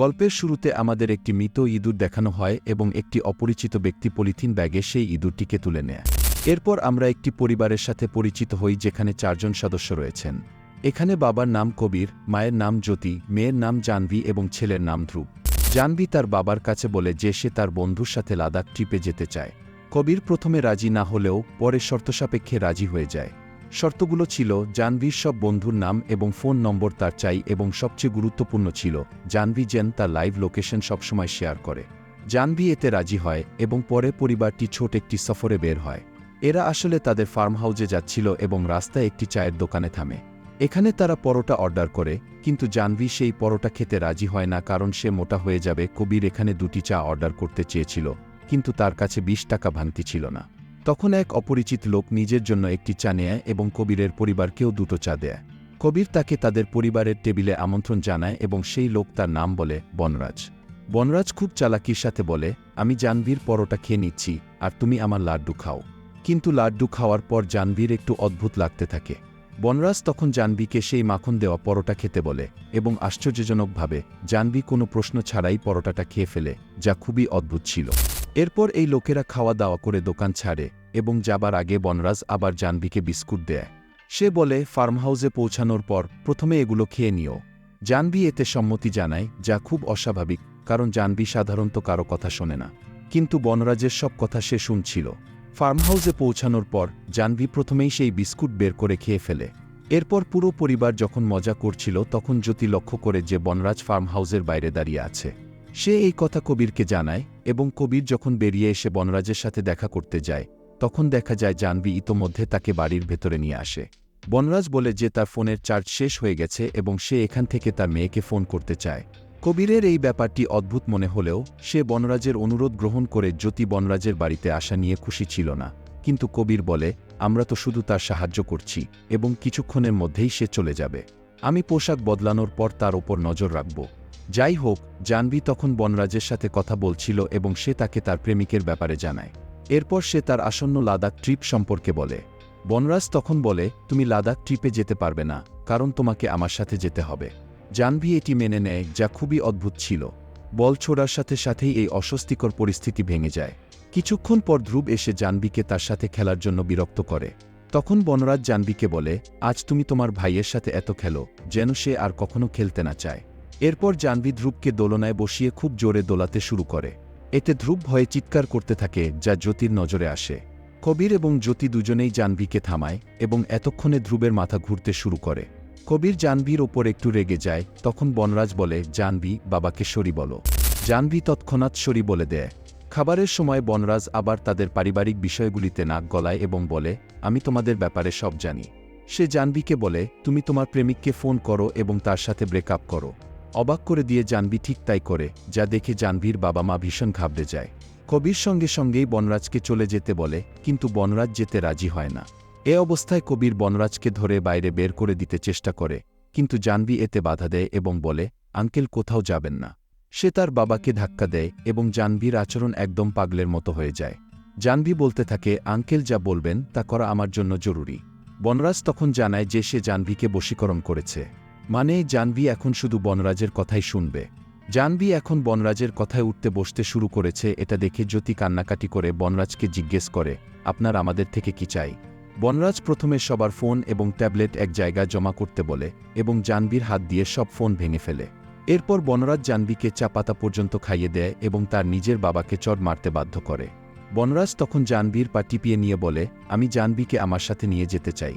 গল্পের শুরুতে আমাদের একটি মৃত ইঁদুর দেখানো হয় এবং একটি অপরিচিত ব্যক্তি পলিথিন ব্যাগে সেই ইঁদুরটিকে তুলে নেয়। এরপর আমরা একটি পরিবারের সাথে পরিচিত হই যেখানে 4 জন সদস্য রয়েছেন। এখানে বাবার নাম কবির, মায়ের নাম জ্যোতি, মেয়ের নাম জাহ্নবী এবং ছেলের নাম ধ্রুব। জাহ্নবী তার বাবার কাছে বলে যে সে তার বন্ধুর সাথে লাদাখ ট্রিপে যেতে চায়। কবির প্রথমে রাজি না হলেও পরে শর্তসাপেক্ষে রাজি হয়ে যায়। শর্তগুলো ছিল জাহ্নবীর সব বন্ধুর নাম এবং ফোন নম্বর তার চাই এবং সবচেয়ে গুরুত্বপূর্ণ ছিল জাহ্নবী যেন তার লাইভ লোকেশন সবসময় শেয়ার করে। জাহ্নবী এতে রাজি হয় এবং পরে পরিবারটি ছোট একটি সফরে বের হয়। এরা আসলে তাদের ফার্ম হাউসে যাচ্ছিল এবং রাস্তায় একটি চায়ের দোকানে থামে। এখানে তারা পরোটা অর্ডার করে, কিন্তু জাহ্নবী সেই পরোটা খেতে রাজি হয় না কারণ সে মোটা হয়ে যাবে। কবির এখানে 2টি চা অর্ডার করতে চেয়েছিল, কিন্তু তার কাছে 20 টাকা ভাঙতি ছিল না। তখন এক অপরিচিত লোক নিজের জন্য একটি চা নেয় এবং কবিরের পরিবারকেও 2টো চা দেয়। কবির তাকে তাদের পরিবারের টেবিলে আমন্ত্রণ জানায় এবং সেই লোক তার নাম বলে বনরাজ। বনরাজ খুব চালাকির সাথে বলে, আমি জাহ্নবীর পরোটা খেয়ে নিচ্ছি আর তুমি আমার লাড্ডু খাও। কিন্তু লাড্ডু খাওয়ার পর জাহ্নবীর একটু অদ্ভুত লাগতে থাকে। বনরাজ তখন জাহ্নবীকে সেই মাখন দেওয়া পরোটা খেতে বলে এবং আশ্চর্যজনকভাবে জাহ্নবী কোনো প্রশ্ন ছাড়াই পরোটাটা খেয়ে ফেলে, যা খুবই অদ্ভুত ছিল। এরপর এই লোকেরা খাওয়া দাওয়া করে দোকান ছাড়ে এবং যাবার আগে বনরাজ আবার জাহ্নবীকে বিস্কুট দেয়। সে বলে, ফার্ম হাউসে পৌঁছানোর পর প্রথমে এগুলো খেয়ে নিও। জাহ্নবী এতে সম্মতি জানায়, যা খুব অস্বাভাবিক কারণ জাহ্নবী সাধারণত কারো কথা শোনে না। কিন্তু বনরাজের সব কথা সে শুনছিল। ফার্ম হাউসে পৌঁছানোর পর জাহ্নবী প্রথমেই সেই বিস্কুট বের করে খেয়ে ফেলে। এরপর পুরো পরিবার যখন মজা করছিল তখন জ্যোতি লক্ষ্য করে যে বনরাজ ফার্ম হাউসের বাইরে দাঁড়িয়ে আছে। সে এই কথা কবিরকে জানায় এবং কবির যখন বেরিয়ে এসে বনরাজের সাথে দেখা করতে যায় তখন দেখা যায় জাহ্নবী ইতোমধ্যে তাকে বাড়ির ভেতরে নিয়ে আসে। বনরাজ বলে যে তার ফোনের চার্জ শেষ হয়ে গেছে এবং সে এখান থেকে তার মেয়েকে ফোন করতে চায়। কবিরের এই ব্যাপারটি অদ্ভুত মনে হলেও সে বনরাজের অনুরোধ গ্রহণ করে জ্যোতি বনরাজের বাড়িতে আসা নিয়ে খুশি ছিল না। কিন্তু কবির বলে, আমরা তো শুধু তার সাহায্য করছি এবং কিছুক্ষণের মধ্যেই সে চলে যাবে। আমি পোশাক বদলানোর পর তার ওপর নজর রাখব। যাই হোক, জাহ্নবী তখন বনরাজের সাথে কথা বলছিল এবং সে তাকে তার প্রেমিকের ব্যাপারে জানায়। এরপর সে তার আসন্ন লাদাখ ট্রিপ সম্পর্কে বলে। বনরাজ তখন বলে, তুমি লাদাখ ট্রিপে যেতে পারবে না কারণ তোমাকে আমার সাথে যেতে হবে। জাহ্নবী এটি মেনে নেয়, যা খুবই অদ্ভুত ছিল। বল ছোড়ার সাথে সাথেই এই অস্বস্তিকর পরিস্থিতি ভেঙে যায়। কিছুক্ষণ পর ধ্রুব এসে জাহ্নবীকে তার সাথে খেলার জন্য বিরক্ত করে। তখন বনরাজ জাহ্নবীকে বলে, আজ তুমি তোমার ভাইয়ের সাথে এত খেলো যেন সে আর কখনো খেলতে না চায়। এরপর জাহ্নবী ধ্রুবকে দোলনায় বসিয়ে খুব জোরে দোলাতে শুরু করে। এতে ধ্রুব ভয়ে চিৎকার করতে থাকে, যা জ্যোতির নজরে আসে। কবির এবং জ্যোতি দুজনেই জাহ্নবীকে থামায় এবং এতক্ষণে ধ্রুবের মাথা ঘুরতে শুরু করে। কবির জাহ্নবীর ওপর একটু রেগে যায়। তখন বনরাজ বলে, জাহ্নবী, বাবাকে সরি বলো। জাহ্নবী তৎক্ষণাৎ সরি বলে দেয়। খাবারের সময় বনরাজ আবার তাদের পারিবারিক বিষয়গুলিতে নাক গলায় এবং বলে, আমি তোমাদের ব্যাপারে সব জানি। সে জাহ্নবীকে বলে, তুমি তোমার প্রেমিককে ফোন করো এবং তার সাথে ব্রেকআপ করো। অবাক করে দিয়ে জাহ্নবী ঠিক তাই করে, যা দেখে জাহ্নবীর বাবা মা ভীষণ ঘাবড়ে যায়। কবির সঙ্গে সঙ্গেই বনরাজকে চলে যেতে বলে, কিন্তু বনরাজ যেতে রাজি হয় না। এ অবস্থায় কবির বনরাজকে ধরে বাইরে বের করে দিতে চেষ্টা করে, কিন্তু জাহ্নবী এতে বাধা দেয় এবং বলে, আঙ্কেল কোথাও যাবেন না। সে তার বাবাকে ধাক্কা দেয় এবং জাহ্নবীর আচরণ একদম পাগলের মতো হয়ে যায়। জাহ্নবী বলতে থাকে, আঙ্কেল যা বলবেন তা করা আমার জন্য জরুরি। বনরাজ তখন জানায় যে সে জাহ্নবীকে বশীকরণ করেছে। মানে জাহ্নবী এখন শুধু বনরাজের কথাই শুনবে। জাহ্নবী এখন বনরাজের কথায় উঠতে বসতে শুরু করেছে। এটা দেখে জ্যোতি কান্নাকাটি করে বনরাজকে জিজ্ঞেস করে, আপনার আমাদের থেকে কি চাই? বনরাজ প্রথমে সবার ফোন এবং ট্যাবলেট এক জায়গায় জমা করতে বলে এবং জাহ্নবীর হাত দিয়ে সব ফোন ভেঙে ফেলে। এরপর বনরাজ জাহ্নবীকে চা পাতা পর্যন্ত খাইয়ে দেয় এবং তার নিজের বাবাকে চড় মারতে বাধ্য করে। বনরাজ তখন জাহ্নবীর পা টিপিয়ে নিয়ে বলে, আমি জাহ্নবীকে আমার সাথে নিয়ে যেতে চাই।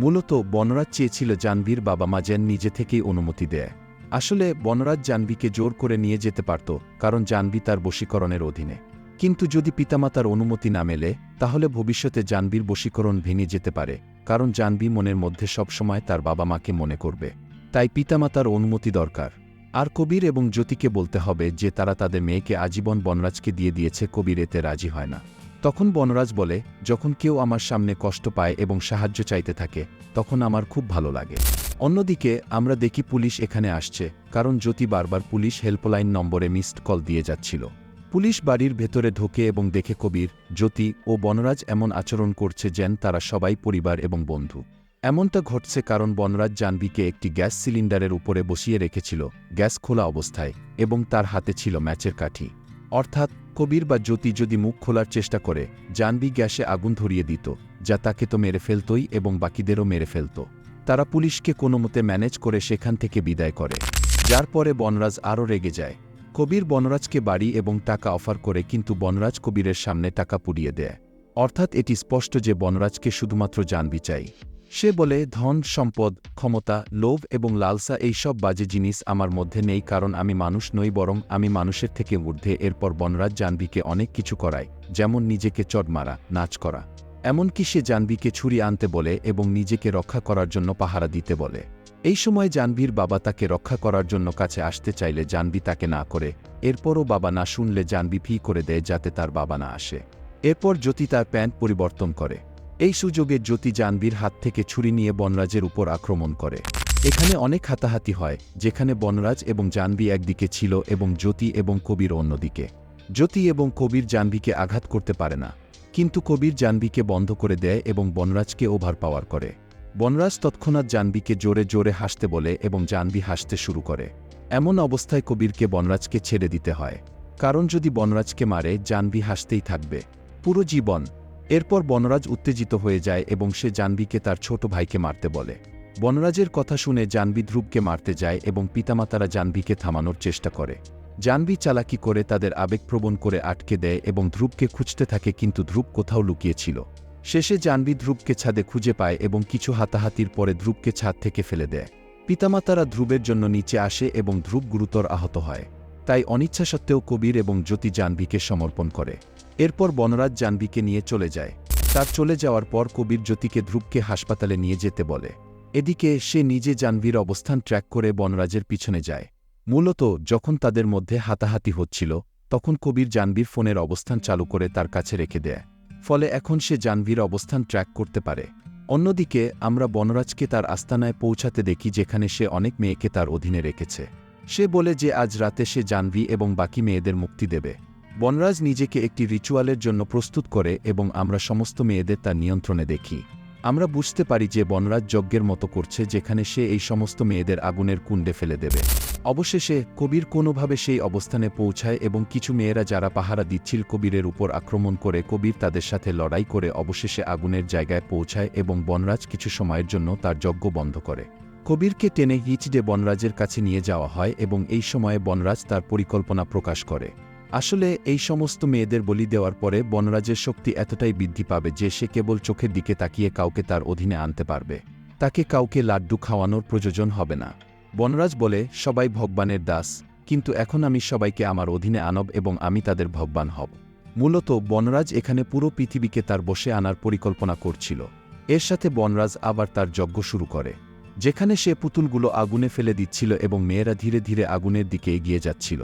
মূলত বনরাজ চেয়েছিল জাহ্নবীর বাবা মা যেন নিজে থেকেই অনুমতি দেয়। আসলে বনরাজ জাহ্নবীকে জোর করে নিয়ে যেতে পারত, কারণ জাহ্নবী তার বশীকরণের অধীনে। কিন্তু যদি পিতামাতার অনুমতি না মেলে তাহলে ভবিষ্যতে জাহ্নবীর বশীকরণ ভেঙে যেতে পারে, কারণ জাহ্নবী মনের মধ্যে সবসময় তার বাবা মাকে মনে করবে। তাই পিতামাতার অনুমতি দরকার। আর কবির এবং জ্যোতিকে বলতে হবে যে তারা তাদের মেয়েকে আজীবন বনরাজকে দিয়ে দিয়েছে। কবির এতে রাজি হয় না। তখন বনরাজ বলে, যখন কেউ আমার সামনে কষ্ট পায় এবং সাহায্য চাইতে থাকে তখন আমার খুব ভালো লাগে। অন্যদিকে আমরা দেখি পুলিশ এখানে আসছে, কারণ জ্যোতি বারবার পুলিশ হেল্পলাইন নম্বরে মিসড কল দিয়ে যাচ্ছিল। পুলিশ বাড়ির ভেতরে ঢোকে এবং দেখে কবির, জ্যোতি ও বনরাজ এমন আচরণ করছে যেন তারা সবাই পরিবার এবং বন্ধু। এমনটা ঘটছে কারণ বনরাজ জাহ্নবীকে একটি গ্যাস সিলিন্ডারের উপরে বসিয়ে রেখেছিল, গ্যাস খোলা অবস্থায়, এবং তার হাতে ছিল ম্যাচের কাঠি। অর্থাৎ কবির বা জ্যোতি যদি মুখ খোলার চেষ্টা করে, জাহ্নবী গ্যাসে আগুন ধরিয়ে দিত, যা তাকে তো মেরে ফেলতই এবং বাকিদেরও মেরে ফেলত। তারা পুলিশকে কোনোমতে ম্যানেজ করে সেখান থেকে বিদায় করে, যার পরে বনরাজ আরও রেগে যায়। কবির বনরাজকে বাড়ি এবং টাকা অফার করে, কিন্তু বনরাজ কবিরের সামনে টাকা পুড়িয়ে দেয়। অর্থাৎ এটি স্পষ্ট যে বনরাজকে শুধুমাত্র জাহ্নবী চাই। সে বলে, ধন, সম্পদ, ক্ষমতা, লোভ এবং লালসা এই সব বাজে জিনিস আমার মধ্যে নেই, কারণ আমি মানুষ নই, বরং আমি মানুষের থেকে ঊর্ধ্বে। এরপর বনরাজ জাহ্নবীকে অনেক কিছু করায়, যেমন নিজেকে চড় মারা, নাচ করা। এমনকি সে জাহ্নবীকে ছুরি আনতে বলে এবং নিজেকে রক্ষা করার জন্য পাহারা দিতে বলে। এই সময় জাহ্নবীর বাবা তাকে রক্ষা করার জন্য কাছে আসতে চাইলে জাহ্নবী তাকে না করে। এরপরও বাবা না শুনলে জাহ্নবী ফি করে দেয় যাতে তার বাবা না আসে। এরপর জ্যোতি তার প্যান্ট পরিবর্তন করে। এই সুযোগে জ্যোতি জাহ্নবীর হাত থেকে ছুরি নিয়ে বনরাজের উপর আক্রমণ করে। এখানে অনেক হাতাহাতি হয়, যেখানে বনরাজ এবং জাহ্নবী একদিকে ছিল এবং জ্যোতি এবং কবির অন্যদিকে। জ্যোতি এবং কবির জাহ্নবীকে আঘাত করতে পারে না, কিন্তু কবির জাহ্নবীকে বন্ধ করে দেয় এবং বনরাজকে ওভার পাওয়ার করে। বনরাজ তৎক্ষণাৎ জাহ্নবীকে জোরে জোরে হাসতে বলে এবং জাহ্নবী হাসতে শুরু করে। এমন অবস্থায় কবিরকে বনরাজকে ছেড়ে দিতে হয়, কারণ যদি বনরাজকে মারে জাহ্নবী হাসতেই থাকবে পুরো জীবন। এরপর বনরাজ উত্তেজিত হয়ে যায় এবং সে জাহ্নবীকে তার ছোট ভাইকে মারতে বলে। বনরাজের কথা শুনে জাহ্নবী ধ্রুবকে মারতে যায় এবং পিতামাতারা জাহ্নবীকে থামানোর চেষ্টা করে। জাহ্নবী চালাকি করে তাদের আবেগপ্রবণ করে আটকে দেয় এবং ধ্রুবকে খুঁজতে থাকে, কিন্তু ধ্রুব কোথাও লুকিয়েছিল। শেষে জাহ্নবী ধ্রুবকে ছাদে খুঁজে পায় এবং কিছু হাতাহাতির পরে ধ্রুবকে ছাদ থেকে ফেলে দেয়। পিতামাতারা ধ্রুবের জন্য নিচে আসে এবং ধ্রুব গুরুতর আহত হয়। তাই অনিচ্ছা সত্ত্বেও কবির এবং জ্যোতি জাহ্নবীকে সমর্পণ করে। এরপর বনরাজ জাহ্নবীকে নিয়ে চলে যায়। তার চলে যাওয়ার পর কবির জ্যোতিকে ধ্রুবকে হাসপাতালে নিয়ে যেতে বলে। এদিকে সে নিজে জাহ্নবীর অবস্থান ট্র্যাক করে বনরাজের পিছনে যায়। মূলত যখন তাদের মধ্যে হাতাহাতি হচ্ছিল, তখন কবির জাহ্নবীর ফোনের অবস্থান চালু করে তার কাছে রেখে দেয়। ফলে এখন সে জাহ্নবীর অবস্থান ট্র্যাক করতে পারে। অন্যদিকে আমরা বনরাজকে তার আস্তানায় পৌঁছাতে দেখি, যেখানে সে অনেক মেয়েকে তার অধীনে রেখেছে। সে বলে যে আজ রাতে সে জাহ্নবী এবং বাকি মেয়েদের মুক্তি দেবে। বনরাজ নিজেকে একটি রিচুয়ালের জন্য প্রস্তুত করে এবং আমরা সমস্ত মেয়েদের তার নিয়ন্ত্রণে দেখি। আমরা বুঝতে পারি যে বনরাজ যজ্ঞের মতো করছে, যেখানে সে এই সমস্ত মেয়েদের আগুনের কুণ্ডে ফেলে দেবে। অবশেষে কবির কোনোভাবে সেই অবস্থানে পৌঁছায় এবং কিছু মেয়েরা যারা পাহারা দিচ্ছিল কবিরের উপর আক্রমণ করে। কবির তাদের সাথে লড়াই করে অবশেষে আগুনের জায়গায় পৌঁছায় এবং বনরাজ কিছু সময়ের জন্য তার যজ্ঞ বন্ধ করে। কবিরকে টেনে হিচড়ে বনরাজের কাছে নিয়ে যাওয়া হয় এবং এই সময়ে বনরাজ তার পরিকল্পনা প্রকাশ করে। আসলে এই সমস্ত মেয়েদের বলি দেওয়ার পরে বনরাজের শক্তি এতটাই বৃদ্ধি পাবে যে সে কেবল চোখের দিকে তাকিয়ে কাউকে তার অধীনে আনতে পারবে। তাকে কাউকে লাড্ডু খাওয়ানোর প্রয়োজন হবে না। বনরাজ বলে, সবাই ভগবানের দাস, কিন্তু এখন আমি সবাইকে আমার অধীনে আনব এবং আমি তাদের ভগবান হব। মূলত বনরাজ এখানে পুরো পৃথিবীকে তার বশে আনার পরিকল্পনা করছিল। এর সাথে বনরাজ আবার তার যজ্ঞ শুরু করে, যেখানে সে পুতুলগুলো আগুনে ফেলে দিচ্ছিল এবং মেয়েরা ধীরে ধীরে আগুনের দিকে এগিয়ে যাচ্ছিল।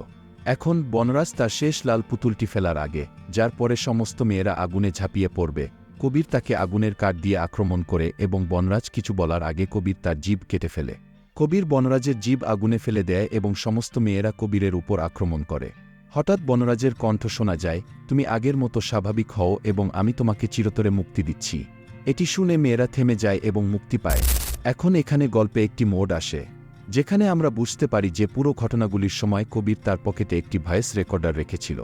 এখন বনরাজ তার শেষ লাল পুতুলটি ফেলার আগে, যার পরে সমস্ত মেয়েরা আগুনে ঝাঁপিয়ে পড়বে, কবির তাকে আগুনের কাঠ দিয়ে আক্রমণ করে এবং বনরাজ কিছু বলার আগে কবির তার জিভ কেটে ফেলে। কবির বনরাজের জিভ আগুনে ফেলে দেয় এবং সমস্ত মেয়েরা কবিরের উপর আক্রমণ করে। হঠাৎ বনরাজের কণ্ঠ শোনা যায়, তুমি আগের মতো স্বাভাবিক হও এবং আমি তোমাকে চিরতরে মুক্তি দিচ্ছি। এটি শুনে মেয়েরা থেমে যায় এবং মুক্তি পায়। এখন এখানে গল্পে একটি মোড় আসে, যেখানে আমরা বুঝতে পারি যে পুরো ঘটনাগুলির সময় কবির তার পকেটে একটি ভয়েস রেকর্ডার রেখেছিল।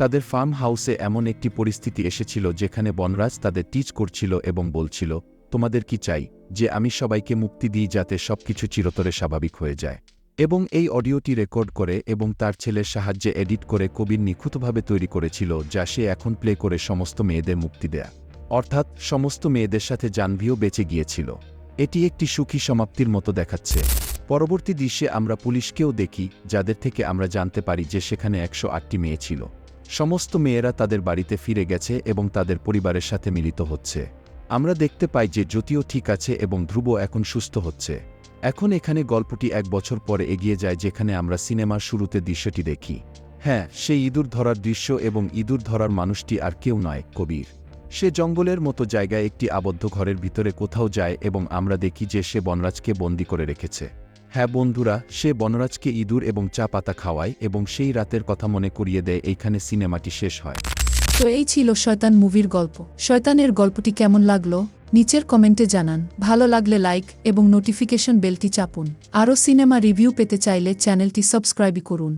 তাদের ফার্ম হাউসে এমন একটি পরিস্থিতি এসেছিল যেখানে বনরাজ তাদের টিচ করছিল এবং বলছিল, তোমাদের কি চাই যে আমি সবাইকে মুক্তি দিই যাতে সবকিছু চিরতরে স্বাভাবিক হয়ে যায়। এবং এই অডিওটি রেকর্ড করে এবং তার ছেলের সাহায্যে এডিট করে কবির নিখুঁতভাবে তৈরি করেছিল, যা সে এখন প্লে করে সমস্ত মেয়েদের মুক্তি দেয়া। অর্থাৎ সমস্ত মেয়েদের সাথে জাহ্নবীও বেঁচে গিয়েছিল। এটি একটি সুখী সমাপ্তির মতো দেখাচ্ছে। পরবর্তী দৃশ্যে আমরা পুলিশকেও দেখি, যাদের থেকে আমরা জানতে পারি যে সেখানে 108টি মেয়ে ছিল। সমস্ত মেয়েরা তাদের বাড়িতে ফিরে গেছে এবং তাদের পরিবারের সাথে মিলিত হচ্ছে। আমরা দেখতে পাই যে জ্যোতিও ঠিক আছে এবং ধ্রুব এখন সুস্থ হচ্ছে। এখন এখানে গল্পটি 1 বছর পরে এগিয়ে যায়, যেখানে আমরা সিনেমার শুরুতে দৃশ্যটি দেখি। হ্যাঁ, সেই ইঁদুর ধরার দৃশ্য এবং ইঁদুর ধরার মানুষটি আর কেউ নয়, কবির। সে জঙ্গলের মতো জায়গায় একটি আবদ্ধ ঘরের ভিতরে কোথাও যায় এবং আমরা দেখি যে সে বনরাজকে বন্দী করে রেখেছে। হ্যাঁ বন্ধুরা, সে বনরাজকে ইঁদুর এবং চা পাতা খাওয়ায় এবং সেই রাতের কথা মনে করিয়ে দেয়। এইখানে সিনেমাটি শেষ হয়। তো এই ছিল শয়তান মুভির গল্প। শয়তানের গল্পটি কেমন লাগলো নিচের কমেন্টে জানান। ভালো লাগলে লাইক এবং নোটিফিকেশন বেলটি চাপুন। আরও সিনেমা রিভিউ পেতে চাইলে চ্যানেলটি সাবস্ক্রাইব করুন।